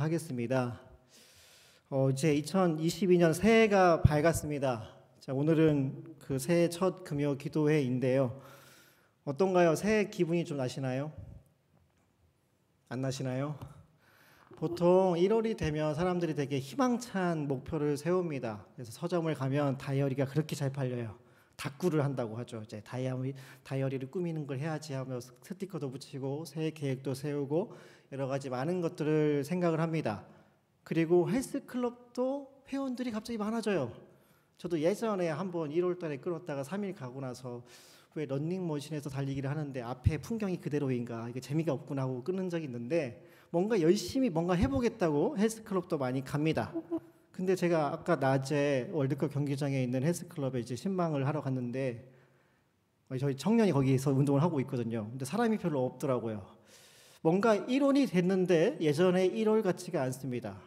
하겠습니다. 이제 2022년 새해가 밝았습니다. 자, 오늘은 그 새해 첫 금요 기도회인데요. 어떤가요? 새해 기분이 좀 나시나요? 안 나시나요? 보통 1월이 되면 사람들이 되게 희망찬 목표를 세웁니다. 그래서 서점을 가면 다이어리가 그렇게 잘 팔려요. 다꾸를 한다고 하죠. 이제 다이어리를 꾸미는 걸 해야지 하며 스티커도 붙이고 새해 계획도 세우고 여러 가지 많은 것들을 생각을 합니다. 그리고 헬스클럽도 회원들이 갑자기 많아져요. 저도 예전에 한번 1월 달에 끊었다가 3일 가고 나서 왜 런닝머신에서 달리기를 하는데 앞에 풍경이 그대로인가 이게 재미가 없구나 하고 끊은 적이 있는데 뭔가 열심히 뭔가 해보겠다고 헬스클럽도 많이 갑니다. 근데 제가 아까 낮에 월드컵 경기장에 있는 헬스클럽에 이제 신방을 하러 갔는데 저희 청년이 거기서 운동을 하고 있거든요. 근데 사람이 별로 없더라고요. 뭔가 1월이 됐는데 예전에 1월 같지가 않습니다.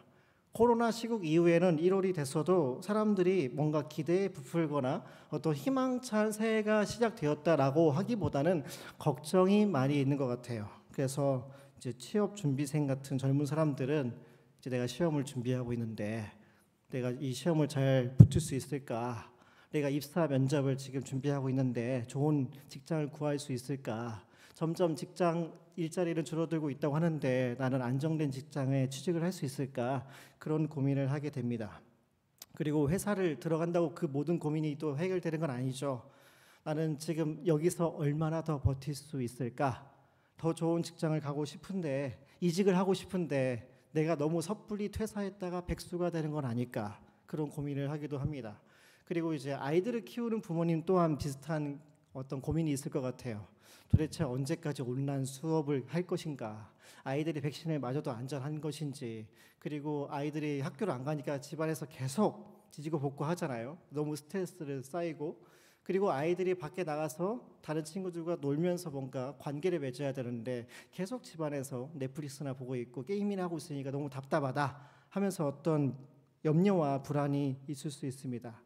코로나 시국 이후에는 1월이 됐어도 사람들이 뭔가 기대에 부풀거나 어떤 희망찬 새해가 시작되었다라고 하기보다는 걱정이 많이 있는 것 같아요. 그래서 이제 취업 준비생 같은 젊은 사람들은 이제 내가 시험을 준비하고 있는데 내가 이 시험을 잘 붙을 수 있을까? 내가 입사 면접을 지금 준비하고 있는데 좋은 직장을 구할 수 있을까? 점점 직장 일자리는 줄어들고 있다고 하는데 나는 안정된 직장에 취직을 할 수 있을까? 그런 고민을 하게 됩니다. 그리고 회사를 들어간다고 그 모든 고민이 또 해결되는 건 아니죠. 나는 지금 여기서 얼마나 더 버틸 수 있을까? 더 좋은 직장을 가고 싶은데 이직을 하고 싶은데 내가 너무 섣불리 퇴사했다가 백수가 되는 건 아닐까? 그런 고민을 하기도 합니다. 그리고 이제 아이들을 키우는 부모님 또한 비슷한 어떤 고민이 있을 것 같아요. 도대체 언제까지 온라인 수업을 할 것인가? 아이들이 백신을 맞아도 안전한 것인지, 그리고 아이들이 학교를 안 가니까 집안에서 계속 지지고 볶고 하잖아요. 너무 스트레스를 쌓이고, 그리고 아이들이 밖에 나가서 다른 친구들과 놀면서 뭔가 관계를 맺어야 되는데 계속 집안에서 넷플릭스나 보고 있고 게임이나 하고 있으니까 너무 답답하다 하면서 어떤 염려와 불안이 있을 수 있습니다.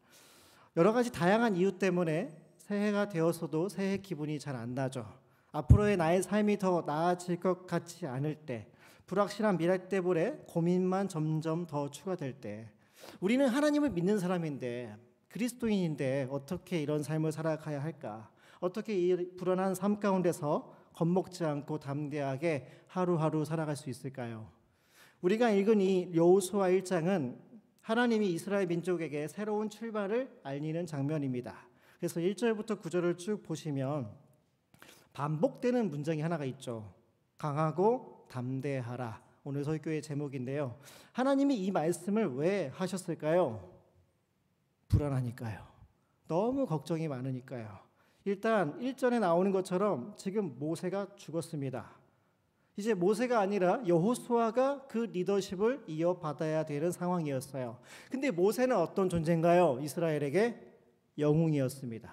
여러 가지 다양한 이유 때문에 새해가 되어서도 새해 기분이 잘 안 나죠. 앞으로의 나의 삶이 더 나아질 것 같지 않을 때, 불확실한 미래 때문에 고민만 점점 더 추가될 때, 우리는 하나님을 믿는 사람인데 그리스도인인데 어떻게 이런 삶을 살아가야 할까? 어떻게 이 불안한 삶 가운데서 겁먹지 않고 담대하게 하루하루 살아갈 수 있을까요? 우리가 읽은 이 여호수아 1장은 하나님이 이스라엘 민족에게 새로운 출발을 알리는 장면입니다. 그래서 1절부터 9절을 쭉 보시면 반복되는 문장이 하나가 있죠. 강하고 담대하라. 오늘 설교의 제목인데요. 하나님이 이 말씀을 왜 하셨을까요? 불안하니까요. 너무 걱정이 많으니까요. 일단 1절에 나오는 것처럼 지금 모세가 죽었습니다. 이제 모세가 아니라 여호수아가 그 리더십을 이어받아야 되는 상황이었어요. 근데 모세는 어떤 존재인가요? 이스라엘에게 영웅이었습니다.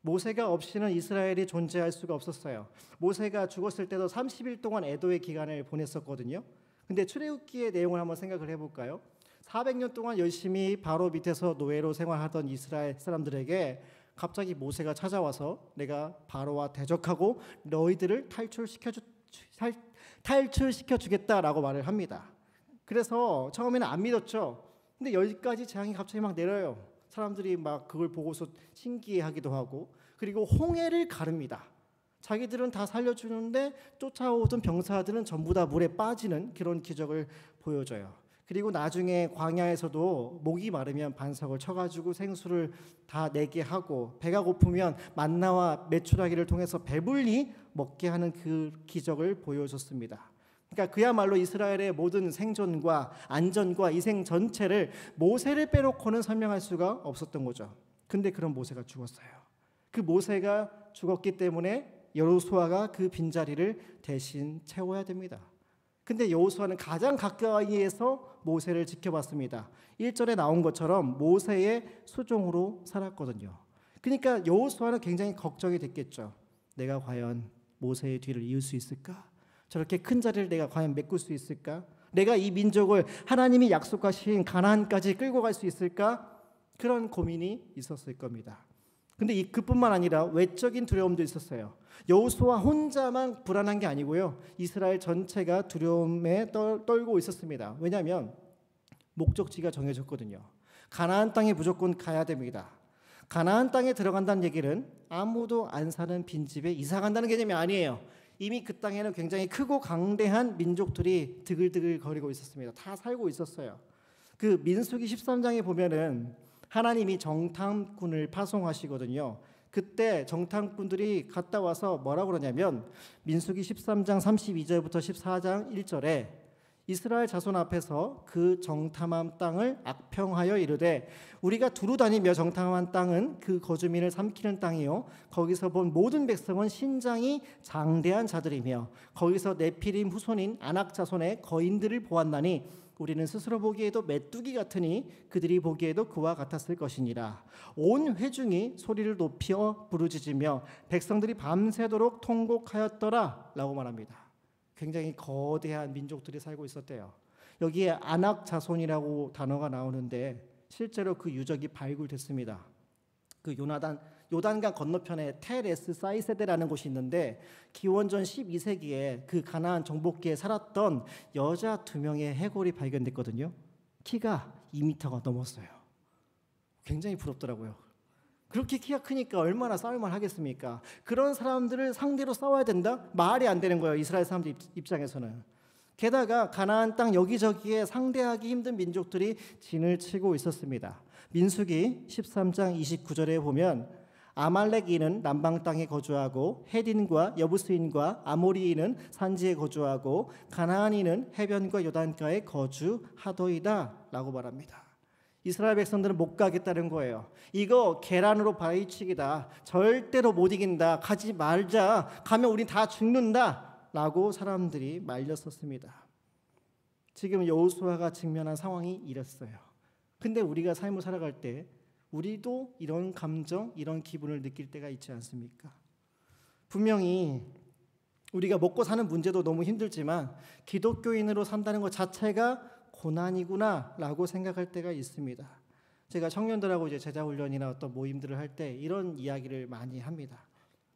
모세가 없이는 이스라엘이 존재할 수가 없었어요. 모세가 죽었을 때도 30일 동안 애도의 기간을 보냈었거든요. 근데 출애굽기의 내용을 한번 생각을 해볼까요? 400년 동안 열심히 바로 밑에서 노예로 생활하던 이스라엘 사람들에게 갑자기 모세가 찾아와서 내가 바로와 대적하고 너희들을 탈출시켜 주겠다라고 말을 합니다. 그래서 처음에는 안 믿었죠. 근데 여기까지 재앙이 갑자기 막 내려요. 사람들이 막 그걸 보고서 신기해하기도 하고, 그리고 홍해를 가릅니다. 자기들은 다 살려주는데 쫓아오던 병사들은 전부 다 물에 빠지는 그런 기적을 보여줘요. 그리고 나중에 광야에서도 목이 마르면 반석을 쳐가지고 생수를 다 내게 하고, 배가 고프면 만나와 메추라기를 통해서 배불리 먹게 하는 그 기적을 보여줬습니다. 그러니까 그야말로 이스라엘의 모든 생존과 안전과 희생 전체를 모세를 빼놓고는 설명할 수가 없었던 거죠. 근데 그런 모세가 죽었어요. 그 모세가 죽었기 때문에 여호수아가 그 빈자리를 대신 채워야 됩니다. 근데 여호수아는 가장 가까이에서 모세를 지켜봤습니다. 1절에 나온 것처럼 모세의 수종으로 살았거든요. 그러니까 여호수아는 굉장히 걱정이 됐겠죠. 내가 과연 모세의 뒤를 이을 수 있을까? 저렇게 큰 자리를 내가 과연 메꿀 수 있을까? 내가 이 민족을 하나님이 약속하신 가나안까지 끌고 갈 수 있을까? 그런 고민이 있었을 겁니다. 근데 그뿐만 아니라 외적인 두려움도 있었어요. 여호수아 혼자만 불안한 게 아니고요. 이스라엘 전체가 두려움에 떨고 있었습니다. 왜냐하면 목적지가 정해졌거든요. 가나안 땅에 무조건 가야 됩니다. 가나안 땅에 들어간다는 얘기는 아무도 안 사는 빈집에 이사 간다는 개념이 아니에요. 이미 그 땅에는 굉장히 크고 강대한 민족들이 드글드글 거리고 있었습니다. 다 살고 있었어요. 그 민수기 13장에 보면은 하나님이 정탐꾼을 파송하시거든요. 그때 정탐꾼들이 갔다 와서 뭐라고 그러냐면 민수기 13장 32절부터 14장 1절에 이스라엘 자손 앞에서 그 정탐한 땅을 악평하여 이르되 우리가 두루 다니며 정탐한 땅은 그 거주민을 삼키는 땅이요 거기서 본 모든 백성은 신장이 장대한 자들이며 거기서 네피림 후손인 아낙 자손의 거인들을 보았나니 우리는 스스로 보기에도 메뚜기 같으니 그들이 보기에도 그와 같았을 것이니라. 온 회중이 소리를 높여 부르짖으며 백성들이 밤새도록 통곡하였더라 라고 말합니다. 굉장히 거대한 민족들이 살고 있었대요. 여기에 아낙 자손이라고 단어가 나오는데 실제로 그 유적이 발굴됐습니다. 그 요단강 건너편에 테레스 사이세데라는 곳이 있는데 기원전 12세기에 그 가나안 정복기에 살았던 여자 2명의 해골이 발견됐거든요. 키가 2m가 넘었어요. 굉장히 부럽더라고요. 그렇게 키가 크니까 얼마나 싸울만 하겠습니까? 그런 사람들을 상대로 싸워야 된다? 말이 안 되는 거예요. 이스라엘 사람들 입장에서는. 게다가 가나안 땅 여기저기에 상대하기 힘든 민족들이 진을 치고 있었습니다. 민수기 13장 29절에 보면 아말렉인은 남방 땅에 거주하고 헤딘과 여부스인과 아모리인은 산지에 거주하고 가나안인은 해변과 요단가에 거주하더이다 라고 말합니다. 이스라엘 백성들은 못 가겠다는 거예요. 이거 계란으로 바위치기다. 절대로 못 이긴다. 가지 말자. 가면 우린 다 죽는다 라고 사람들이 말렸었습니다. 지금 여호수아가 직면한 상황이 이랬어요. 근데 우리가 삶을 살아갈 때 우리도 이런 감정, 이런 기분을 느낄 때가 있지 않습니까? 분명히 우리가 먹고 사는 문제도 너무 힘들지만 기독교인으로 산다는 것 자체가 고난이구나 라고 생각할 때가 있습니다. 제가 청년들하고 이제 제자훈련이나 어떤 모임들을 할 때 이런 이야기를 많이 합니다.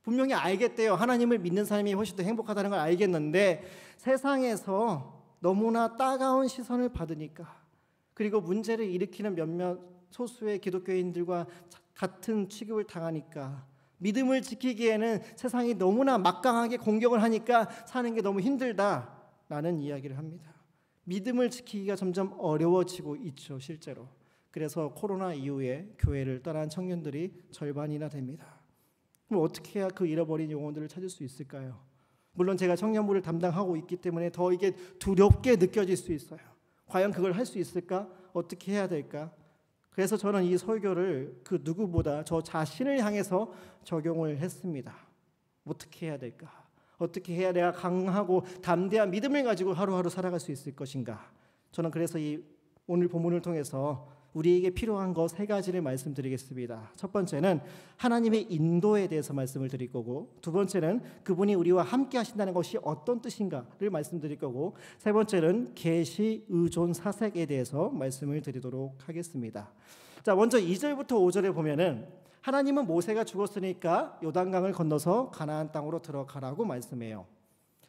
분명히 알겠대요. 하나님을 믿는 삶이 훨씬 더 행복하다는 걸 알겠는데 세상에서 너무나 따가운 시선을 받으니까 그리고 문제를 일으키는 몇몇 소수의 기독교인들과 같은 취급을 당하니까 믿음을 지키기에는 세상이 너무나 막강하게 공격을 하니까 사는 게 너무 힘들다라는 이야기를 합니다. 믿음을 지키기가 점점 어려워지고 있죠, 실제로. 그래서 코로나 이후에 교회를 떠난 청년들이 절반이나 됩니다. 그럼 어떻게 해야 그 잃어버린 영혼들을 찾을 수 있을까요? 물론 제가 청년부를 담당하고 있기 때문에 더 이게 두렵게 느껴질 수 있어요. 과연 그걸 할 수 있을까? 어떻게 해야 될까? 그래서 저는 이 설교를 그 누구보다 저 자신을 향해서 적용을 했습니다. 어떻게 해야 될까? 어떻게 해야 내가 강하고 담대한 믿음을 가지고 하루하루 살아갈 수 있을 것인가? 저는 그래서 이 오늘 본문을 통해서 우리에게 필요한 것 3가지를 말씀드리겠습니다. 첫 번째는 하나님의 인도에 대해서 말씀을 드릴 거고, 두 번째는 그분이 우리와 함께 하신다는 것이 어떤 뜻인가를 말씀드릴 거고, 세 번째는 계시, 의존, 사색에 대해서 말씀을 드리도록 하겠습니다. 자, 먼저 2절부터 5절에 보면은 하나님은 모세가 죽었으니까 요단강을 건너서 가나안 땅으로 들어가라고 말씀해요.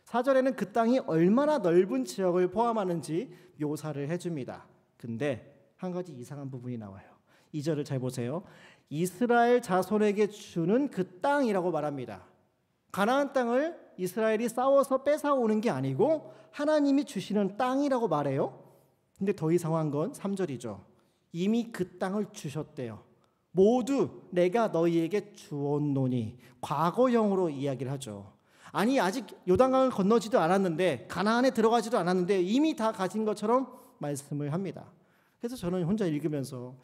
4절에는 그 땅이 얼마나 넓은 지역을 포함하는지 묘사를 해줍니다. 근데 한 가지 이상한 부분이 나와요. 2절을 잘 보세요. 이스라엘 자손에게 주는 그 땅이라고 말합니다. 가나안 땅을 이스라엘이 싸워서 뺏어오는 게 아니고 하나님이 주시는 땅이라고 말해요. 근데 더 이상한 건 3절이죠. 이미 그 땅을 주셨대요. 모두 내가 너희에게 주었노니. 과거형으로 이야기를 하죠. 아니 아직 요단강을 건너지도 않았는데 가나안에 들어가지도 않았는데 이미 다 가진 것처럼 말씀을 합니다. 그래서 저는 혼자 읽으면서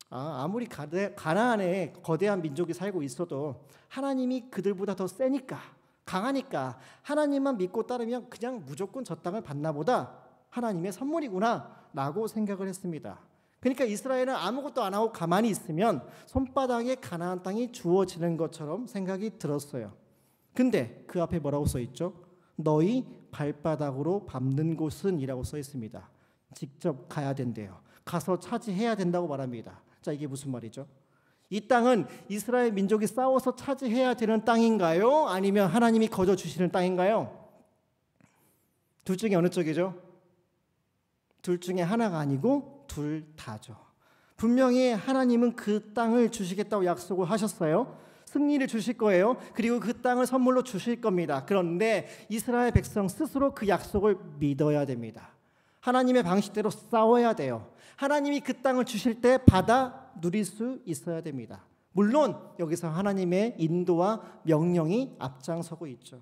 아무리 가나안에 거대한 민족이 살고 있어도 하나님이 그들보다 더 세니까 강하니까 하나님만 믿고 따르면 그냥 무조건 저 땅을 받나 보다 하나님의 선물이구나 라고 생각을 했습니다. 그러니까 이스라엘은 아무것도 안 하고 가만히 있으면 손바닥에 가나안 땅이 주어지는 것처럼 생각이 들었어요. 근데 그 앞에 뭐라고 써 있죠? 너희 발바닥으로 밟는 곳은 이라고 써 있습니다. 직접 가야 된대요. 가서 차지해야 된다고 말합니다. 자, 이게 무슨 말이죠? 이 땅은 이스라엘 민족이 싸워서 차지해야 되는 땅인가요? 아니면 하나님이 거저 주시는 땅인가요? 둘 중에 어느 쪽이죠? 둘 중에 하나가 아니고 둘 다죠. 분명히 하나님은 그 땅을 주시겠다고 약속을 하셨어요. 승리를 주실 거예요. 그리고 그 땅을 선물로 주실 겁니다. 그런데 이스라엘 백성 스스로 그 약속을 믿어야 됩니다. 하나님의 방식대로 싸워야 돼요. 하나님이 그 땅을 주실 때 받아 누릴 수 있어야 됩니다. 물론 여기서 하나님의 인도와 명령이 앞장서고 있죠.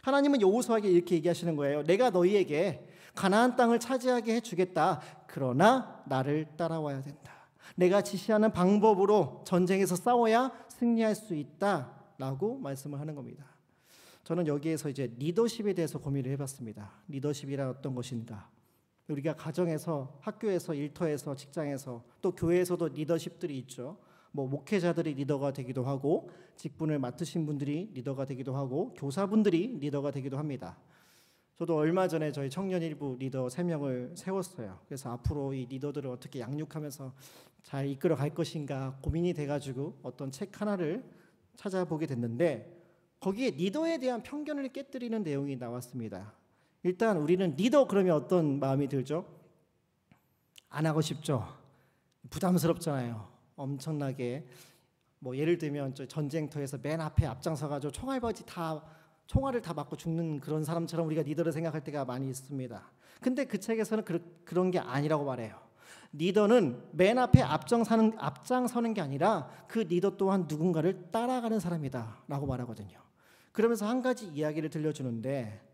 하나님은 여호수아에게 이렇게 얘기하시는 거예요. 내가 너희에게 가나안 땅을 차지하게 해주겠다. 그러나 나를 따라와야 된다. 내가 지시하는 방법으로 전쟁에서 싸워야 승리할 수 있다라고 말씀을 하는 겁니다. 저는 여기에서 이제 리더십에 대해서 고민을 해봤습니다. 리더십이란 어떤 것인가? 우리가 가정에서, 학교에서, 일터에서, 직장에서, 또 교회에서도 리더십들이 있죠. 목회자들이 리더가 되기도 하고, 직분을 맡으신 분들이 리더가 되기도 하고, 교사분들이 리더가 되기도 합니다. 저도 얼마 전에 저희 청년일부 리더 3명을 세웠어요. 그래서 앞으로 이 리더들을 어떻게 양육하면서 잘 이끌어 갈 것인가 고민이 돼가지고 어떤 책 하나를 찾아보게 됐는데, 거기에 리더에 대한 편견을 깨뜨리는 내용이 나왔습니다. 일단 우리는 리더 그러면 어떤 마음이 들죠? 안 하고 싶죠. 부담스럽잖아요. 엄청나게 예를 들면 전쟁터에서 맨 앞에 앞장서가지고 총알을 다 맞고 죽는 그런 사람처럼 우리가 리더를 생각할 때가 많이 있습니다. 근데 그 책에서는 그런 게 아니라고 말해요. 리더는 맨 앞에 앞장서는 게 아니라 그 리더 또한 누군가를 따라가는 사람이다 라고 말하거든요. 그러면서 한 가지 이야기를 들려주는데,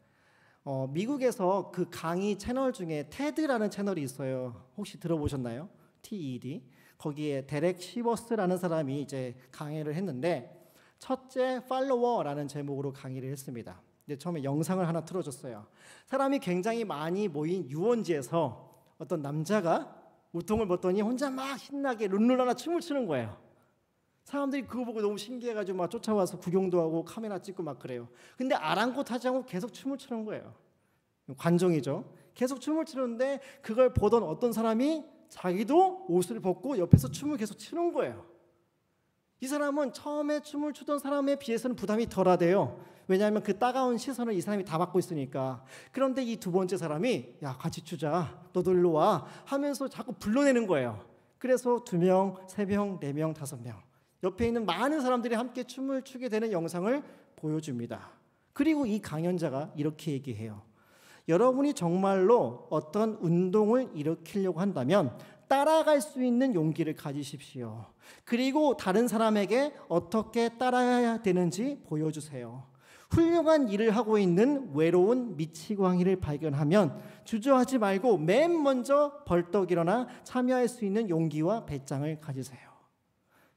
미국에서 그 강의 채널 중에 테드라는 채널이 있어요. 혹시 들어보셨나요? TED. 거기에 데렉 시버스라는 사람이 이제 강의를 했는데, 첫째 팔로워라는 제목으로 강의를 했습니다. 근데 처음에 영상을 하나 틀어줬어요. 사람이 굉장히 많이 모인 유원지에서 어떤 남자가 우통을 벗더니 혼자 막 신나게 룰루라나 춤을 추는 거예요. 사람들이 그거 보고 너무 신기해가지고 막 쫓아와서 구경도 하고 카메라 찍고 막 그래요. 근데 아랑곳하지 않고 계속 춤을 추는 거예요. 관종이죠. 계속 춤을 추는데 그걸 보던 어떤 사람이 자기도 옷을 벗고 옆에서 춤을 계속 추는 거예요. 이 사람은 처음에 춤을 추던 사람에 비해서는 부담이 덜하대요. 왜냐하면 그 따가운 시선을 이 사람이 다 받고 있으니까. 그런데 이 두 번째 사람이 야 같이 추자, 너도 일로 와 하면서 자꾸 불러내는 거예요. 그래서 2명, 3명, 4명, 5명 옆에 있는 많은 사람들이 함께 춤을 추게 되는 영상을 보여줍니다. 그리고 이 강연자가 이렇게 얘기해요. 여러분이 정말로 어떤 운동을 일으키려고 한다면 따라갈 수 있는 용기를 가지십시오. 그리고 다른 사람에게 어떻게 따라야 되는지 보여주세요. 훌륭한 일을 하고 있는 외로운 미치광이를 발견하면 주저하지 말고 맨 먼저 벌떡 일어나 참여할 수 있는 용기와 배짱을 가지세요.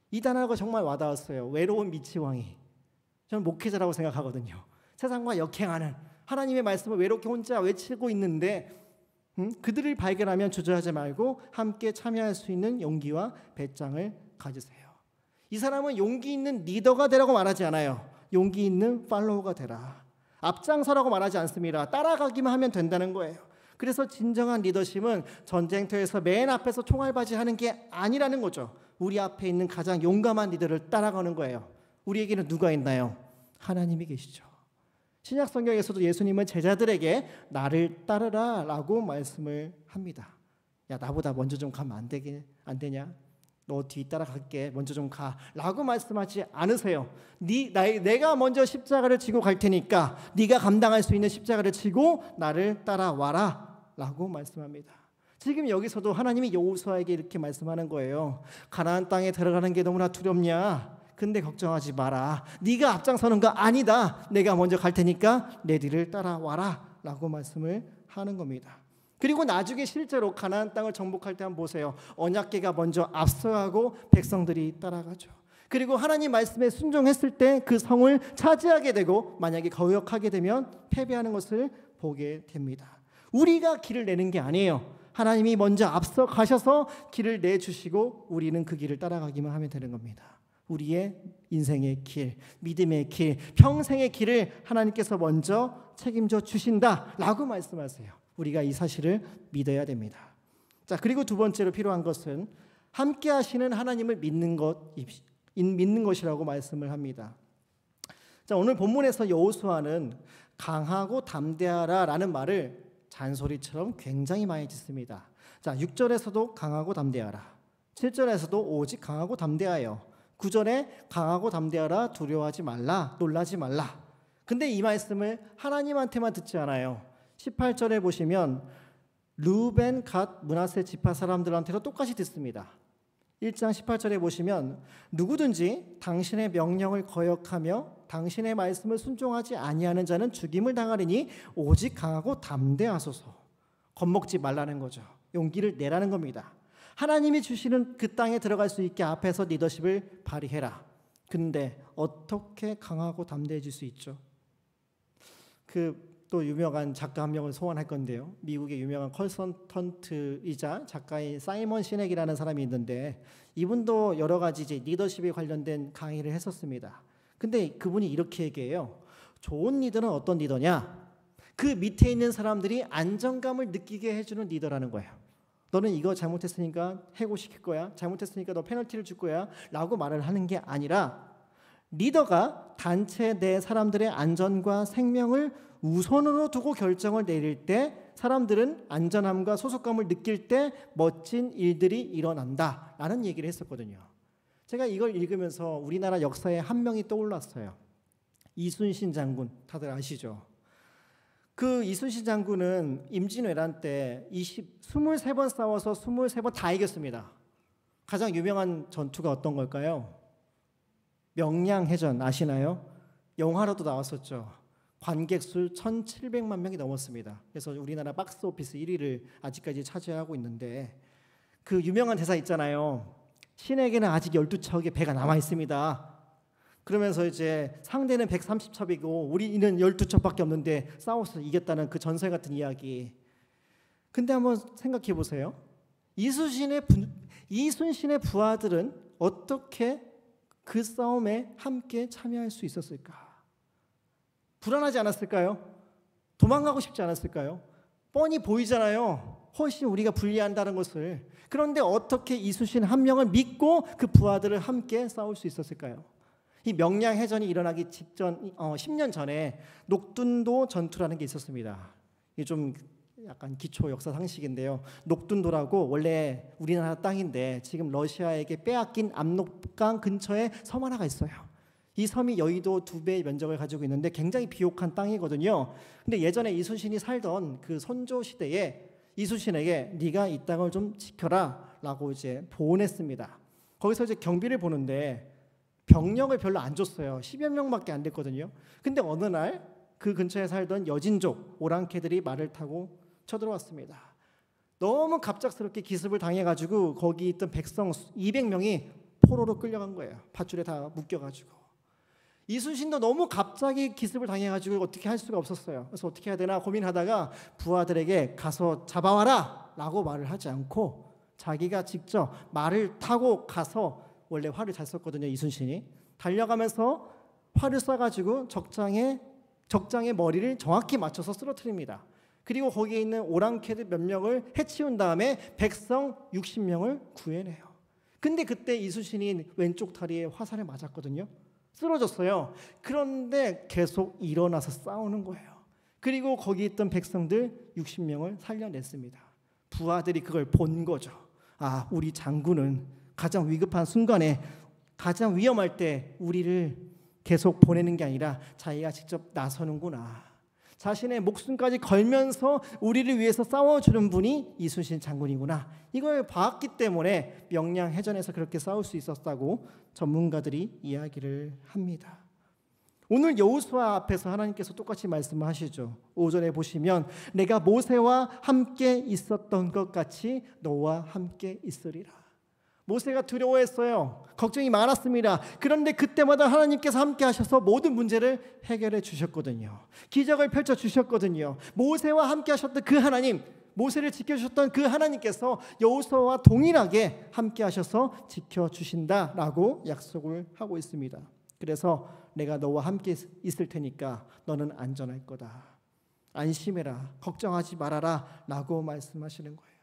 이 단어가 정말 와닿았어요. 외로운 미치광이. 저는 목회자라고 생각하거든요. 세상과 역행하는 하나님의 말씀을 외롭게 혼자 외치고 있는데 그들을 발견하면 주저하지 말고 함께 참여할 수 있는 용기와 배짱을 가지세요. 이 사람은 용기 있는 리더가 되라고 말하지 않아요. 용기 있는 팔로워가 되라. 앞장서라고 말하지 않습니다. 따라가기만 하면 된다는 거예요. 그래서 진정한 리더십은 전쟁터에서 맨 앞에서 총알바지 하는 게 아니라는 거죠. 우리 앞에 있는 가장 용감한 리더를 따라가는 거예요. 우리에게는 누가 있나요? 하나님이 계시죠. 신약 성경에서도 예수님은 제자들에게 나를 따르라 라고 말씀을 합니다. 야 나보다 먼저 좀 가면 안 되냐? 너 뒤 따라갈게. 먼저 좀 가 라고 말씀하지 않으세요. 내가 먼저 십자가를 지고 갈 테니까 네가 감당할 수 있는 십자가를 지고 나를 따라와라 라고 말씀합니다. 지금 여기서도 하나님이 여호수아에게 이렇게 말씀하는 거예요. 가나안 땅에 들어가는 게 너무나 두렵냐? 근데 걱정하지 마라. 네가 앞장서는 거 아니다. 내가 먼저 갈 테니까 내 뒤를 따라와라 라고 말씀을 하는 겁니다. 그리고 나중에 실제로 가나안 땅을 정복할 때 한번 보세요. 언약궤가 먼저 앞서가고 백성들이 따라가죠. 그리고 하나님 말씀에 순종했을 때 그 성을 차지하게 되고 만약에 거역하게 되면 패배하는 것을 보게 됩니다. 우리가 길을 내는 게 아니에요. 하나님이 먼저 앞서 가셔서 길을 내주시고 우리는 그 길을 따라가기만 하면 되는 겁니다. 우리의 인생의 길, 믿음의 길, 평생의 길을 하나님께서 먼저 책임져 주신다라고 말씀하세요. 우리가 이 사실을 믿어야 됩니다. 자, 그리고 두 번째로 필요한 것은 함께 하시는 하나님을 믿는 것이라고 말씀을 합니다. 자, 오늘 본문에서 여호수아는 강하고 담대하라라는 말을 잔소리처럼 굉장히 많이 짓습니다. 자, 6절에서도 강하고 담대하라. 7절에서도 오직 강하고 담대하여. 9절에 강하고 담대하라, 두려워하지 말라, 놀라지 말라. 근데 이 말씀을 하나님한테만 듣지 않아요. 18절에 보시면 루벤, 갓, 므낫세 지파 사람들한테도 똑같이 듣습니다. 1장 18절에 보시면 누구든지 당신의 명령을 거역하며 당신의 말씀을 순종하지 아니하는 자는 죽임을 당하리니 오직 강하고 담대하소서. 겁먹지 말라는 거죠. 용기를 내라는 겁니다. 하나님이 주시는 그 땅에 들어갈 수 있게 앞에서 리더십을 발휘해라. 근데 어떻게 강하고 담대해질 수 있죠? 또 유명한 작가 한 명을 소환할 건데요. 미국의 유명한 컨설턴트이자 작가인 사이먼 시넥이라는 사람이 있는데 이분도 여러 가지 이제 리더십에 관련된 강의를 했었습니다. 근데 그분이 이렇게 얘기해요. 좋은 리더는 어떤 리더냐? 그 밑에 있는 사람들이 안정감을 느끼게 해주는 리더라는 거예요. 너는 이거 잘못했으니까 해고시킬 거야. 잘못했으니까 너 페널티를 줄 거야. 라고 말을 하는 게 아니라 리더가 단체 내 사람들의 안전과 생명을 우선으로 두고 결정을 내릴 때 사람들은 안전함과 소속감을 느낄 때 멋진 일들이 일어난다라는 얘기를 했었거든요. 제가 이걸 읽으면서 우리나라 역사에 한 명이 떠올랐어요. 이순신 장군, 다들 아시죠? 그 이순신 장군은 임진왜란 때 23번 싸워서 23번 다 이겼습니다. 가장 유명한 전투가 어떤 걸까요? 명량해전 아시나요? 영화로도 나왔었죠. 관객 수 1,700만 명이 넘었습니다. 그래서 우리나라 박스 오피스 1위를 아직까지 차지하고 있는데 그 유명한 대사 있잖아요. 신에게는 아직 12척의 배가 남아 있습니다. 그러면서 이제 상대는 130척이고 우리는 12척밖에 없는데 싸워서 이겼다는 그 전설 같은 이야기. 근데 한번 생각해 보세요. 이순신의 부하들은 어떻게 그 싸움에 함께 참여할 수 있었을까? 불안하지 않았을까요? 도망가고 싶지 않았을까요? 뻔히 보이잖아요. 훨씬 우리가 불리한다는 것을. 그런데 어떻게 이순신 한 명을 믿고 그 부하들을 함께 싸울 수 있었을까요? 이 명량해전이 일어나기 직전 10년 전에 녹둔도 전투라는 게 있었습니다. 이게 좀 약간 기초 역사 상식인데요. 녹둔도라고 원래 우리나라 땅인데 지금 러시아에게 빼앗긴 압록강 근처에 섬 하나가 있어요. 이 섬이 여의도 2배의 면적을 가지고 있는데 굉장히 비옥한 땅이거든요. 근데 예전에 이순신이 살던 그 선조 시대에 이순신에게 네가 이 땅을 좀 지켜라라고 이제 보냈습니다. 거기서 이제 경비를 보는데 병력을 별로 안 줬어요. 10여 명밖에 안 됐거든요. 근데 어느 날 그 근처에 살던 여진족 오랑캐들이 말을 타고 쳐들어왔습니다. 너무 갑작스럽게 기습을 당해가지고 거기 있던 백성 200명이 포로로 끌려간 거예요. 밧줄에 다 묶여가지고. 이순신도 너무 갑자기 기습을 당해가지고 어떻게 할 수가 없었어요. 그래서 어떻게 해야 되나 고민하다가 부하들에게 가서 잡아와라 라고 말을 하지 않고 자기가 직접 말을 타고 가서, 원래 활을 잘 썼거든요 이순신이, 달려가면서 활을 쏴가지고 적장의 머리를 정확히 맞춰서 쓰러뜨립니다. 그리고 거기에 있는 오랑캐들 몇 명을 해치운 다음에 백성 60명을 구해내요. 근데 그때 이순신이 왼쪽 다리에 화살을 맞았거든요. 쓰러졌어요. 그런데 계속 일어나서 싸우는 거예요. 그리고 거기 있던 백성들 60명을 살려냈습니다. 부하들이 그걸 본 거죠. 아, 우리 장군은 가장 위급한 순간에, 가장 위험할 때 우리를 계속 보내는 게 아니라 자기가 직접 나서는구나. 자신의 목숨까지 걸면서 우리를 위해서 싸워주는 분이 이순신 장군이구나. 이걸 봤기 때문에 명량해전에서 그렇게 싸울 수 있었다고 전문가들이 이야기를 합니다. 오늘 여호수아 앞에서 하나님께서 똑같이 말씀하시죠. 5절에 보시면 내가 모세와 함께 있었던 것 같이 너와 함께 있으리라. 모세가 두려워했어요. 걱정이 많았습니다. 그런데 그때마다 하나님께서 함께 하셔서 모든 문제를 해결해 주셨거든요. 기적을 펼쳐 주셨거든요. 모세와 함께 하셨던 그 하나님, 모세를 지켜주셨던 그 하나님께서 여호수아와 동일하게 함께 하셔서 지켜주신다라고 약속을 하고 있습니다. 그래서 내가 너와 함께 있을 테니까 너는 안전할 거다. 안심해라. 걱정하지 말아라 라고 말씀하시는 거예요.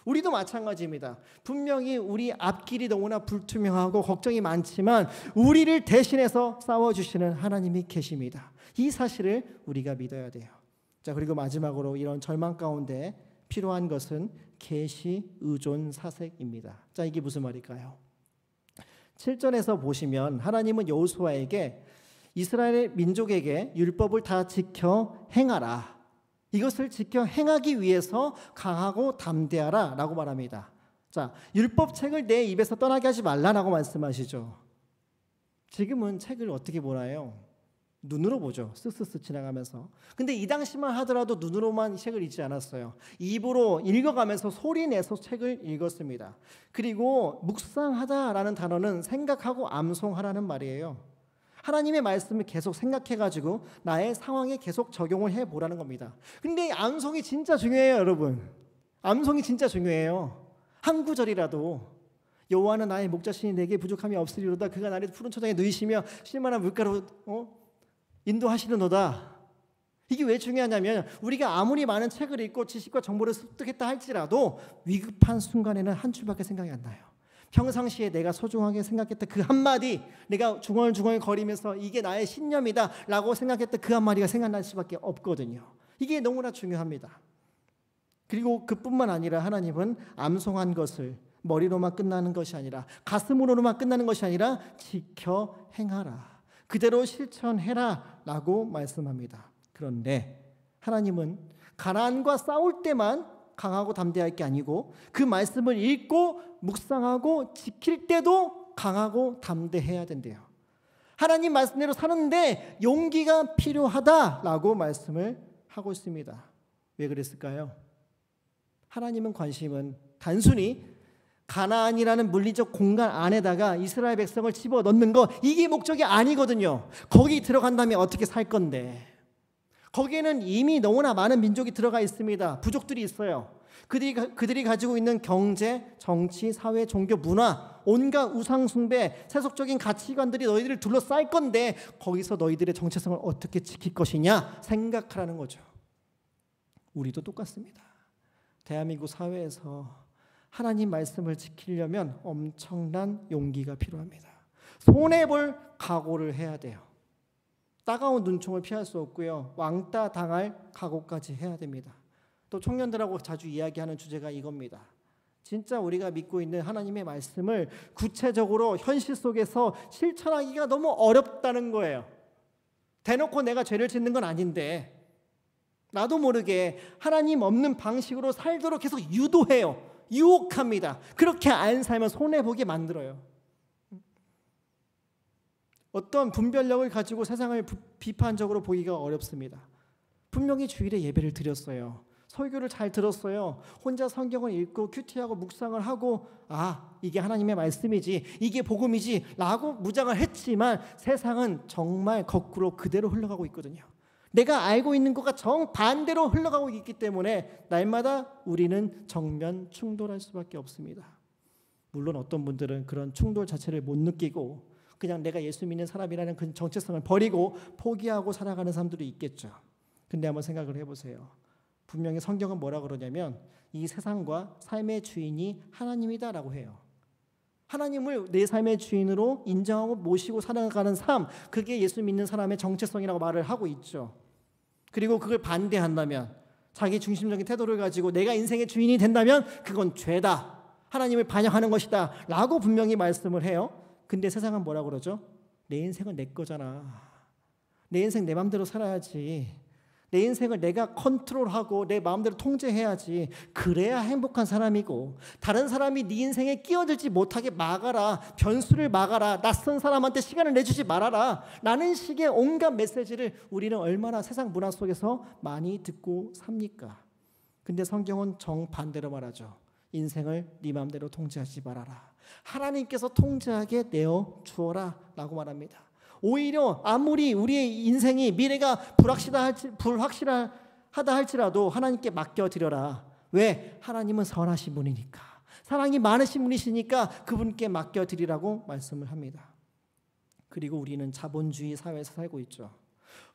우리도 마찬가지입니다. 분명히 우리 앞길이 너무나 불투명하고 걱정이 많지만 우리를 대신해서 싸워주시는 하나님이 계십니다. 이 사실을 우리가 믿어야 돼요. 자, 그리고 마지막으로 이런 절망 가운데 필요한 것은 계시, 의존, 사색입니다. 자, 이게 무슨 말일까요? 7절에서 보시면 하나님은 여호수아에게 이스라엘 민족에게 율법을 다 지켜 행하라. 이것을 지켜 행하기 위해서 강하고 담대하라 라고 말합니다. 자, 율법책을 내 입에서 떠나게 하지 말라라고 말씀하시죠. 지금은 책을 어떻게 보나요? 눈으로 보죠. 쓱쓱쓱 지나가면서. 근데 이 당시만 하더라도 눈으로만 책을 읽지 않았어요. 입으로 읽어가면서 소리내서 책을 읽었습니다. 그리고 묵상하다라는 단어는 생각하고 암송하라는 말이에요. 하나님의 말씀을 계속 생각해가지고 나의 상황에 계속 적용을 해보라는 겁니다. 근데 암송이 진짜 중요해요, 여러분. 암송이 진짜 중요해요. 한 구절이라도 여호와는 나의 목자시니 내게 부족함이 없으리로다. 그가 나를 푸른 초장에 누이시며 쉴만한 물가로 인도하시는도다. 이게 왜 중요하냐면 우리가 아무리 많은 책을 읽고 지식과 정보를 습득했다 할지라도 위급한 순간에는 한 줄밖에 생각이 안 나요. 평상시에 내가 소중하게 생각했던 그 한마디, 내가 중얼중얼 거리면서 이게 나의 신념이다 라고 생각했던 그 한마디가 생각날 수밖에 없거든요. 이게 너무나 중요합니다. 그리고 그뿐만 아니라 하나님은 암송한 것을 머리로만 끝나는 것이 아니라 가슴으로만 끝나는 것이 아니라 지켜 행하라. 그대로 실천해라 라고 말씀합니다. 그런데 하나님은 가나안과 싸울 때만 강하고 담대할 게 아니고 그 말씀을 읽고 묵상하고 지킬 때도 강하고 담대해야 된대요. 하나님 말씀대로 사는데 용기가 필요하다라고 말씀을 하고 있습니다. 왜 그랬을까요? 하나님은 관심은 단순히 가나안이라는 물리적 공간 안에다가 이스라엘 백성을 집어넣는 거, 이게 목적이 아니거든요. 거기 들어간다면 어떻게 살 건데? 거기에는 이미 너무나 많은 민족이 들어가 있습니다. 부족들이 있어요. 그들이 가지고 있는 경제, 정치, 사회, 종교, 문화, 온갖 우상 숭배, 세속적인 가치관들이 너희들을 둘러쌀 건데 거기서 너희들의 정체성을 어떻게 지킬 것이냐 생각하라는 거죠. 우리도 똑같습니다. 대한민국 사회에서 하나님 말씀을 지키려면 엄청난 용기가 필요합니다. 손해볼 각오를 해야 돼요. 따가운 눈총을 피할 수 없고요. 왕따 당할 각오까지 해야 됩니다. 또 청년들하고 자주 이야기하는 주제가 이겁니다. 진짜 우리가 믿고 있는 하나님의 말씀을 구체적으로 현실 속에서 실천하기가 너무 어렵다는 거예요. 대놓고 내가 죄를 짓는 건 아닌데 나도 모르게 하나님 없는 방식으로 살도록 계속 유도해요. 유혹합니다. 그렇게 안 살면 손해보게 만들어요. 어떤 분별력을 가지고 세상을 비판적으로 보기가 어렵습니다. 분명히 주일에 예배를 드렸어요. 설교를 잘 들었어요. 혼자 성경을 읽고 큐티하고 묵상을 하고 이게 하나님의 말씀이지, 이게 복음이지 라고 무장을 했지만 세상은 정말 거꾸로 그대로 흘러가고 있거든요. 내가 알고 있는 것과 정반대로 흘러가고 있기 때문에 날마다 우리는 정면 충돌할 수밖에 없습니다. 물론 어떤 분들은 그런 충돌 자체를 못 느끼고 그냥 내가 예수 믿는 사람이라는 그 정체성을 버리고 포기하고 살아가는 사람들이 있겠죠. 근데 한번 생각을 해보세요. 분명히 성경은 뭐라 그러냐면 이 세상과 삶의 주인이 하나님이다라고 해요. 하나님을 내 삶의 주인으로 인정하고 모시고 살아가는 삶, 그게 예수 믿는 사람의 정체성이라고 말을 하고 있죠. 그리고 그걸 반대한다면, 자기 중심적인 태도를 가지고 내가 인생의 주인이 된다면 그건 죄다, 하나님을 반역하는 것이다 라고 분명히 말씀을 해요. 근데 세상은 뭐라 그러죠? 내 인생은 내 거잖아. 내 인생 내 마음대로 살아야지. 내 인생을 내가 컨트롤하고 내 마음대로 통제해야지. 그래야 행복한 사람이고, 다른 사람이 네 인생에 끼어들지 못하게 막아라. 변수를 막아라. 낯선 사람한테 시간을 내주지 말아라. 라는 식의 온갖 메시지를 우리는 얼마나 세상 문화 속에서 많이 듣고 삽니까? 근데 성경은 정반대로 말하죠. 인생을 네 마음대로 통제하지 말아라. 하나님께서 통제하게 내어 주어라 라고 말합니다. 오히려 아무리 우리의 인생이 미래가 불확실하다 할지라도 하나님께 맡겨드려라. 왜? 하나님은 선하신 분이니까, 사랑이 많으신 분이시니까 그분께 맡겨드리라고 말씀을 합니다. 그리고 우리는 자본주의 사회에서 살고 있죠.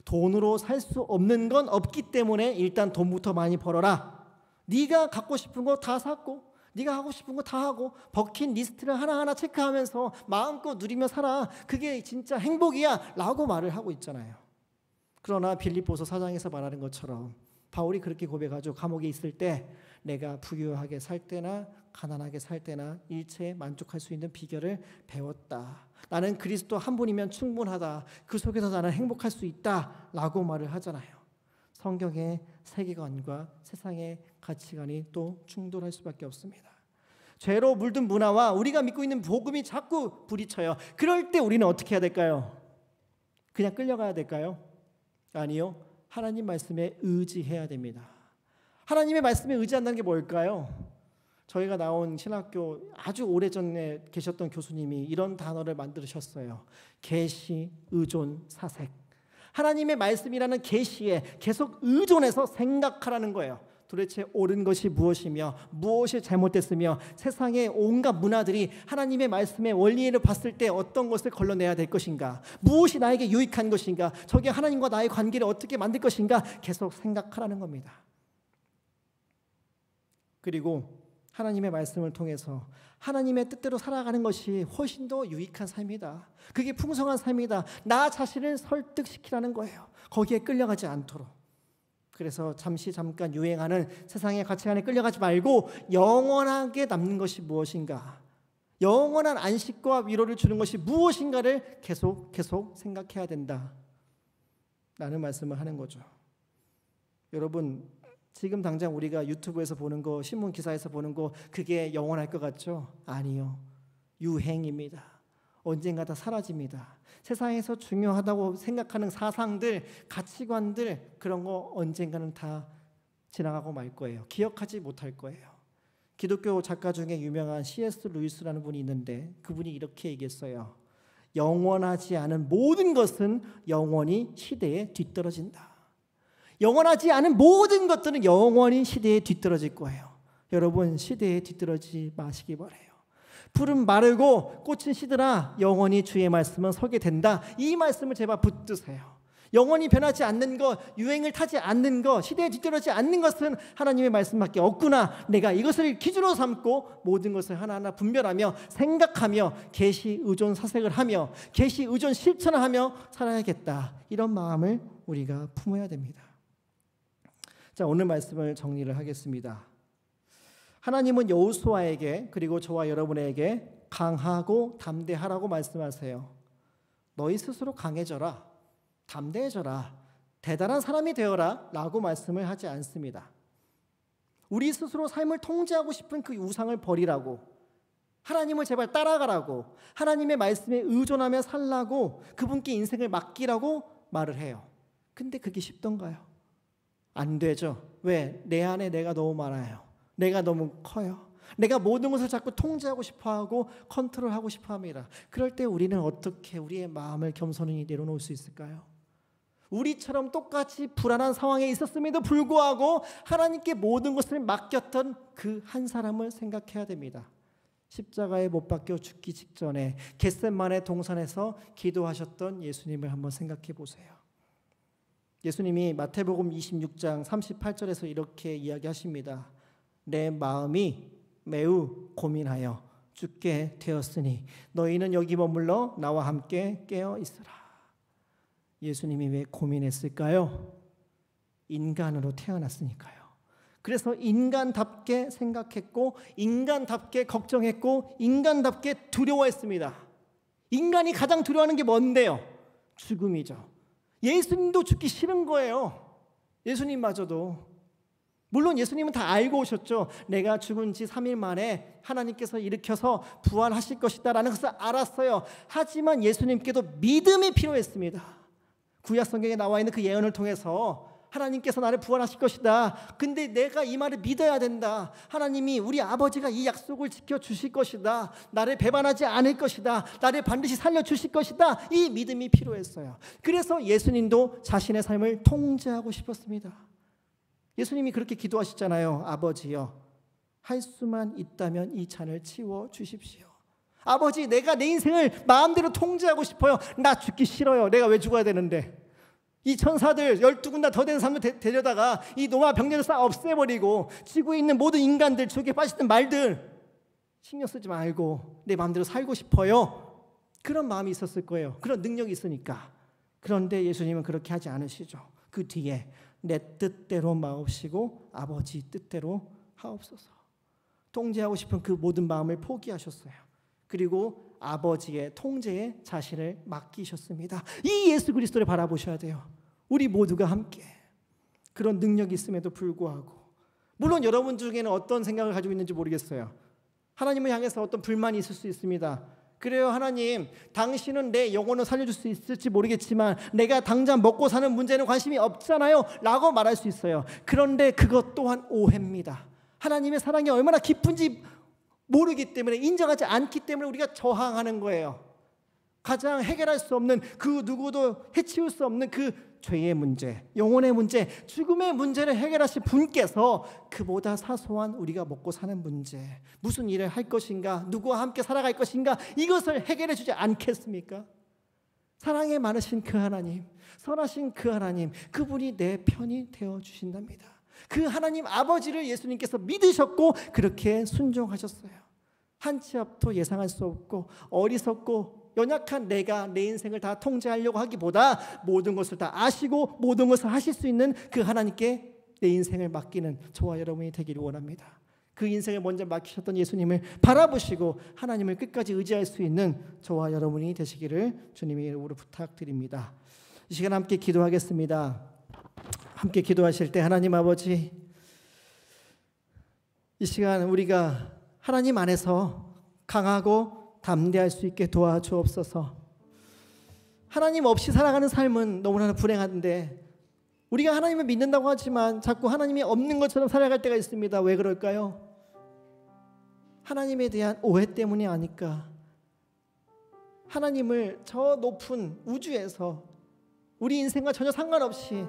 돈으로 살 수 없는 건 없기 때문에 일단 돈부터 많이 벌어라. 네가 갖고 싶은 거 다 샀고 네가 하고 싶은 거 다 하고 버킷리스트를 하나하나 체크하면서 마음껏 누리며 살아. 그게 진짜 행복이야 라고 말을 하고 있잖아요. 그러나 빌립보서 4장에서 말하는 것처럼 바울이 그렇게 고백하죠. 감옥에 있을 때 내가 부유하게 살 때나 가난하게 살 때나 일체에 만족할 수 있는 비결을 배웠다. 나는 그리스도 한 분이면 충분하다. 그 속에서 나는 행복할 수 있다 라고 말을 하잖아요. 성경의 세계관과 세상의 가치관이 또 충돌할 수밖에 없습니다. 죄로 물든 문화와 우리가 믿고 있는 복음이 자꾸 부딪혀요. 그럴 때 우리는 어떻게 해야 될까요? 그냥 끌려가야 될까요? 아니요. 하나님 말씀에 의지해야 됩니다. 하나님의 말씀에 의지한다는 게 뭘까요? 저희가 나온 신학교 아주 오래전에 계셨던 교수님이 이런 단어를 만드셨어요. 계시, 의존, 사색. 하나님의 말씀이라는 계시에 계속 의존해서 생각하라는 거예요. 도대체 옳은 것이 무엇이며 무엇이 잘못됐으며 세상의 온갖 문화들이 하나님의 말씀의 원리를 봤을 때 어떤 것을 걸러내야 될 것인가, 무엇이 나에게 유익한 것인가, 저게 하나님과 나의 관계를 어떻게 만들 것인가 계속 생각하라는 겁니다. 그리고 하나님의 말씀을 통해서 하나님의 뜻대로 살아가는 것이 훨씬 더 유익한 삶이다. 그게 풍성한 삶이다. 나 자신을 설득시키라는 거예요. 거기에 끌려가지 않도록. 그래서 잠깐 유행하는 세상의 가치관에 끌려가지 말고 영원하게 남는 것이 무엇인가, 영원한 안식과 위로를 주는 것이 무엇인가를 계속 생각해야 된다 라는 말씀을 하는 거죠. 여러분, 지금 당장 우리가 유튜브에서 보는 거, 신문 기사에서 보는 거, 그게 영원할 것 같죠? 아니요. 유행입니다. 언젠가 다 사라집니다. 세상에서 중요하다고 생각하는 사상들, 가치관들, 그런 거 언젠가는 다 지나가고 말 거예요. 기억하지 못할 거예요. 기독교 작가 중에 유명한 C.S. 루이스라는 분이 있는데 그분이 이렇게 얘기했어요. 영원하지 않은 모든 것은 영원히 시대에 뒤떨어진다. 영원하지 않은 모든 것들은 영원히 시대에 뒤떨어질 거예요. 여러분, 시대에 뒤떨어지지 마시기 바라요. 풀은 마르고 꽃은 시들아 영원히 주의 말씀은 서게 된다. 이 말씀을 제발 붙드세요. 영원히 변하지 않는 것, 유행을 타지 않는 것, 시대에 뒤떨어지지 않는 것은 하나님의 말씀밖에 없구나. 내가 이것을 기준으로 삼고 모든 것을 하나하나 분별하며 생각하며 계시 의존 사색을 하며 계시 의존 실천을 하며 살아야겠다. 이런 마음을 우리가 품어야 됩니다. 자, 오늘 말씀을 정리를 하겠습니다. 하나님은 여호수아에게 그리고 저와 여러분에게 강하고 담대하라고 말씀하세요. 너희 스스로 강해져라, 담대해져라, 대단한 사람이 되어라 라고 말씀을 하지 않습니다. 우리 스스로 삶을 통제하고 싶은 그 우상을 버리라고, 하나님을 제발 따라가라고, 하나님의 말씀에 의존하며 살라고, 그분께 인생을 맡기라고 말을 해요. 근데 그게 쉽던가요? 안 되죠. 왜? 내 안에 내가 너무 많아요. 내가 너무 커요. 내가 모든 것을 자꾸 통제하고 싶어하고 컨트롤하고 싶어합니다. 그럴 때 우리는 어떻게 우리의 마음을 겸손히 내려놓을 수 있을까요? 우리처럼 똑같이 불안한 상황에 있었음에도 불구하고 하나님께 모든 것을 맡겼던 그 한 사람을 생각해야 됩니다. 십자가에 못 박혀 죽기 직전에 겟세마네 동산에서 기도하셨던 예수님을 한번 생각해 보세요. 예수님이 마태복음 26장 38절에서 이렇게 이야기하십니다. 내 마음이 매우 고민하여 죽게 되었으니 너희는 여기 머물러 나와 함께 깨어 있으라. 예수님이 왜 고민했을까요? 인간으로 태어났으니까요. 그래서 인간답게 생각했고 인간답게 걱정했고 인간답게 두려워했습니다. 인간이 가장 두려워하는 게 뭔데요? 죽음이죠. 예수님도 죽기 싫은 거예요. 예수님마저도. 물론 예수님은 다 알고 오셨죠. 내가 죽은 지 3일 만에 하나님께서 일으켜서 부활하실 것이다 라는 것을 알았어요. 하지만 예수님께도 믿음이 필요했습니다. 구약 성경에 나와 있는 그 예언을 통해서 하나님께서 나를 부활하실 것이다. 근데 내가 이 말을 믿어야 된다. 하나님이 우리 아버지가 이 약속을 지켜주실 것이다. 나를 배반하지 않을 것이다. 나를 반드시 살려주실 것이다. 이 믿음이 필요했어요. 그래서 예수님도 자신의 삶을 통제하고 싶었습니다. 예수님이 그렇게 기도하시잖아요. 아버지여, 할 수만 있다면 이 잔을 치워주십시오. 아버지, 내가 내 인생을 마음대로 통제하고 싶어요. 나 죽기 싫어요. 내가 왜 죽어야 되는데? 이 천사들 12군 다 더 된 사람들 데려다가 이 노아 병력을 싹 없애버리고 지구에 있는 모든 인간들, 지옥에 빠지는 말들 신경 쓰지 말고 내 마음대로 살고 싶어요. 그런 마음이 있었을 거예요. 그런 능력이 있으니까. 그런데 예수님은 그렇게 하지 않으시죠. 그 뒤에 내 뜻대로 마옵시고 아버지 뜻대로 하옵소서. 통제하고 싶은 그 모든 마음을 포기하셨어요. 그리고 아버지의 통제에 자신을 맡기셨습니다. 이 예수 그리스도를 바라보셔야 돼요. 우리 모두가 함께 그런 능력이 있음에도 불구하고, 물론 여러분 중에는 어떤 생각을 가지고 있는지 모르겠어요. 하나님을 향해서 어떤 불만이 있을 수 있습니다. 그래요, 하나님, 당신은 내 영혼을 살려줄 수 있을지 모르겠지만 내가 당장 먹고 사는 문제는 관심이 없잖아요 라고 말할 수 있어요. 그런데 그것 또한 오해입니다. 하나님의 사랑이 얼마나 깊은지 모르기 때문에, 인정하지 않기 때문에 우리가 저항하는 거예요. 가장 해결할 수 없는, 그 누구도 해치울 수 없는 그 죄의 문제, 영혼의 문제, 죽음의 문제를 해결하실 분께서 그보다 사소한 우리가 먹고 사는 문제, 무슨 일을 할 것인가, 누구와 함께 살아갈 것인가, 이것을 해결해 주지 않겠습니까? 사랑에 많으신 그 하나님, 선하신 그 하나님, 그분이 내 편이 되어주신답니다. 그 하나님 아버지를 예수님께서 믿으셨고 그렇게 순종하셨어요. 한 치 앞도 예상할 수 없고 어리석고 연약한 내가 내 인생을 다 통제하려고 하기보다 모든 것을 다 아시고 모든 것을 하실 수 있는 그 하나님께 내 인생을 맡기는 저와 여러분이 되기를 원합니다. 그 인생을 먼저 맡기셨던 예수님을 바라보시고 하나님을 끝까지 의지할 수 있는 저와 여러분이 되시기를 주님의 이름으로 부탁드립니다. 이 시간 함께 기도하겠습니다. 함께 기도하실 때 하나님 아버지, 이 시간 우리가 하나님 안에서 강하고 담대할 수 있게 도와주옵소서. 하나님 없이 살아가는 삶은 너무나 불행한데 우리가 하나님을 믿는다고 하지만 자꾸 하나님이 없는 것처럼 살아갈 때가 있습니다. 왜 그럴까요? 하나님에 대한 오해 때문이 아닐까. 하나님을 저 높은 우주에서 우리 인생과 전혀 상관없이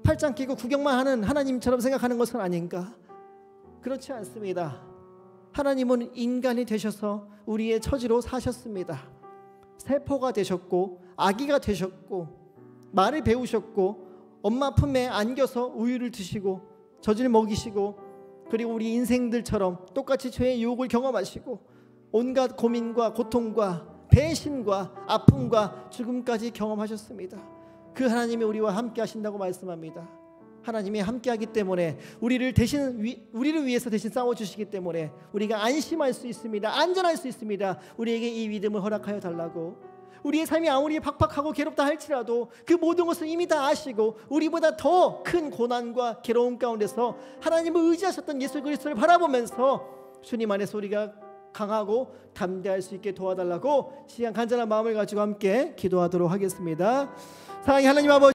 팔짱 끼고 구경만 하는 하나님처럼 생각하는 것은 아닌가? 그렇지 않습니다. 하나님은 인간이 되셔서 우리의 처지로 사셨습니다. 세포가 되셨고 아기가 되셨고 말을 배우셨고 엄마 품에 안겨서 우유를 드시고 젖을 먹이시고, 그리고 우리 인생들처럼 똑같이 죄의 유혹을 경험하시고 온갖 고민과 고통과 배신과 아픔과 죽음까지 경험하셨습니다. 그 하나님이 우리와 함께 하신다고 말씀합니다. 하나님이 함께하기 때문에 우리를 위해서 대신 싸워주시기 때문에 우리가 안심할 수 있습니다. 안전할 수 있습니다. 우리에게 이 믿음을 허락하여 달라고. 우리의 삶이 아무리 팍팍하고 괴롭다 할지라도 그 모든 것을 이미 다 아시고 우리보다 더 큰 고난과 괴로움 가운데서 하나님을 의지하셨던 예수 그리스도를 바라보면서 주님 안에서 우리가 강하고 담대할 수 있게 도와달라고 시간 간절한 마음을 가지고 함께 기도하도록 하겠습니다. 사랑의 하나님 아버지,